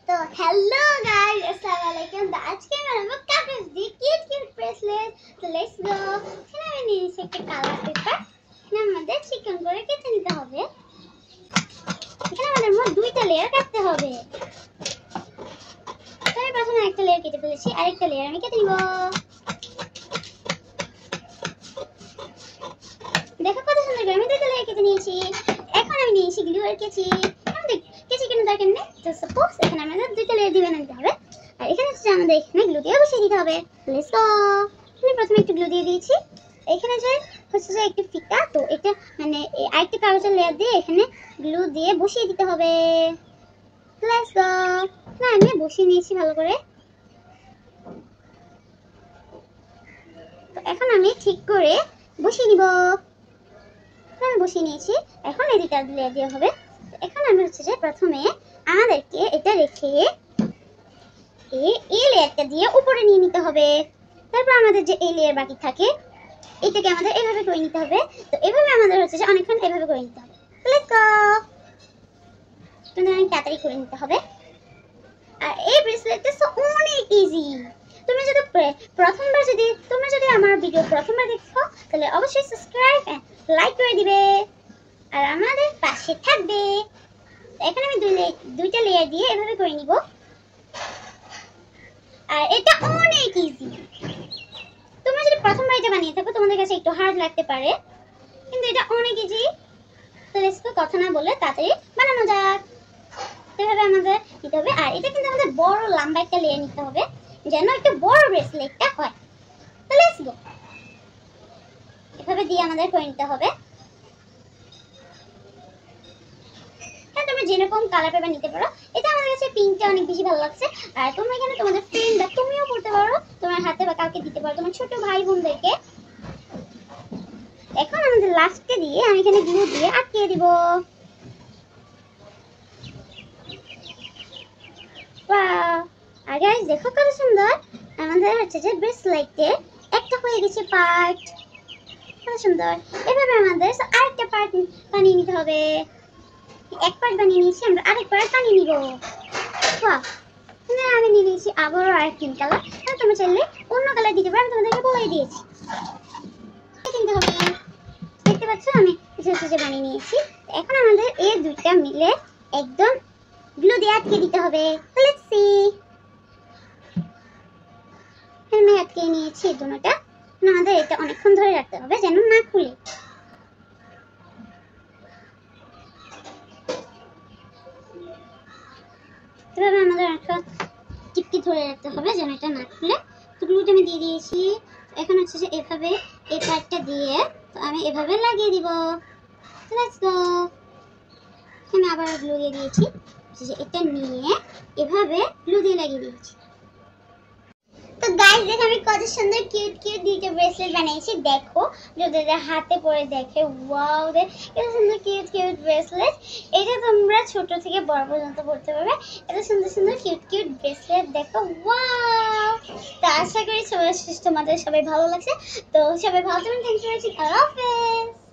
तो hello guys, अस्सलाम वालेकुम। तो आज के मैं हम काफी दी क्यूट ब्रेसलेट। तो लेट्स गो। এখানে আমি নিয়েছি একটা কালার পেপার। এখানে আমাদের চিকন করে কেটে নিতে হবে। এখানে আমাদের মোট দুইটা লেয়ার কাটতে হবে। তো আমি প্রথমে একটা লেয়ার কেটে ফেলেছি, আরেকটা লেয়ার আমি কেটে নিব। দেখো কত সুন্দর করে আমি দুইটা লেয়ার কেটে নিয়েছি। এখন আমি নিয়েছি গ্লু আর কেচি। আমাদের কেচি কেন দরকার নেই। তো সাপোজ এখানে আমাদের দুইটা লেয়ার দিয়ে বানাতে হবে, আর এখানে হচ্ছে আমাদের এখানে গ্লু দিয়ে বসিয়ে দিতে হবে। Let's go. আমি প্রথমে একটু গ্লু দিয়ে দিয়েছি। এখানে যে হচ্ছে যে একটু ফিতা, তো এটা মানে আরেকটা কাগজের লেয়ার দিয়ে এখানে গ্লু দিয়ে বসিয়ে দিতে হবে। Let's go. না আমি বসিয়ে নিয়েছি ভালো করে। তো এখন আমি ঠিক করে বসিয়ে নিব। আমি বসিয়ে নিয়েছি। এখন এই দুইটা লেয়ার দিয়ে হবে। এখন আমি হচ্ছে যে প্রথমে আমাদেরকে এটা রেখে এই লেয়ারটা দিয়ে উপরে নিয়ে নিতে হবে। তারপর আমাদের যে এই লেয়ার বাকি থাকে এটাকে আমাদের এভাবে করে নিতে হবে। তো এভাবে আমাদের হচ্ছে যে অনেকক্ষণ এভাবে করে নিতে হবে। Let's go. অনেক তাড়াতাড়ি করে নিতে হবে। আর এই ব্রেসলেটটা অনেক ইজি। তুমি যদি তোমরা যদি আমার ভিডিও প্রথমবার দেখছো তাহলে অবশ্যই সাবস্ক্রাইব এন্ড লাইক করে দিবে আর আমাদের পাশে থাকবে। এখানে আমি দুইটা লেয়ার দিয়ে এভাবে করে নিব। আর এটা অনেক ইজি। তোমরা যদি প্রথমবার এটা বানিয়ে থাকো তোমাদের কাছে একটু হার্ড লাগতে পারে, কিন্তু এটা অনেক ইজি। তো লেটস গো, কথা না বলে তাড়াতাড়ি বানানো যাক। এভাবে আমাদের নিতে হবে। আর এটা কিন্তু আমাদের বড় লম্বা একটা লেয়ার নিতে হবে যেন একটা বড় ব্রেসলেটটা হয়। তো লেটস গো। এভাবে দিয়ে আমাদের করে নিতে হবে। যেরকম কালার পেপার নিতে পারো। এটা আমার কাছে পিঙ্কটা অনেক বেশি ভালো লাগছে। আর তোমরা এখানে তোমাদের ফ্রেন্ড বা তুমিও পড়তে পারো, তোমার হাতে বা কাউকে দিতে পারো, তোমার ছোট ভাই বোনদেরকে। এখন আমাদের লাস্টে দিয়ে আমি এখানে গ্লু দিয়ে আটকিয়ে দিব। আর গাইস দেখো কত সুন্দর আমাদের হচ্ছে যে ব্রেসলেটে একটা হয়ে গেছে পার্ট। কত সুন্দর। এভাবে আমাদের আরেকটা পার্ট বানিয়ে নিতে হবে। এক পার্ট বানিয়ে নিয়েছি, আমরা আরেক পার্ট বানিয়ে নিব। বাহ, আমি নিয়ে নিয়েছি আবারও আরেক পিঙ্ক কালার। তোমরা চাইলে অন্য কালার দিতে পারো, আমি তোমাদেরকে বলে দিয়েছি। দেখতে পাচ্ছ আমি কিছু বানিয়ে নিয়েছি। এখন আমাদের এই দুইটা মিলে একদম গ্লু দিয়ে আটকে দিতে হবে। Let's see. আমি আটকে নিয়েছি দুটোটা। আমাদের এটা অনেকক্ষণ ধরে রাখতে হবে যেন না খুলে। এভাবে আমাদের একটা টিপকি ধরে রাখতে হবে যেন এটা না খুলে। তো গ্লুটা আমি দিয়ে দিয়েছি। এখন হচ্ছে যে এভাবে এই পার্টটা দিয়ে আমি এভাবে লাগিয়ে দিব। Let's go. আমি আবার গ্লু দিয়ে দিয়েছি। এটা নিয়ে এভাবে গ্লু দিয়ে লাগিয়ে দিয়েছি। তো গাইস দেখো আমি কত সুন্দর কিউট দুইটা ব্রেসলেট বানিয়েছি। দেখো যদি হাতে পরে দেখে, ওয়াও, কত সুন্দর কিউট ব্রেসলেট। এটা তোমরা ছোট থেকে বড় পর্যন্ত পড়তে পারবে। এত সুন্দর কিউট ব্রেসলেট দেখো, ওয়াও। তো আশা করি তোমাদের সবাই ভালো লাগছে। তো সবাই ভালো থাকবেন। Thanks for watching. আল্লাহ হাফেজ।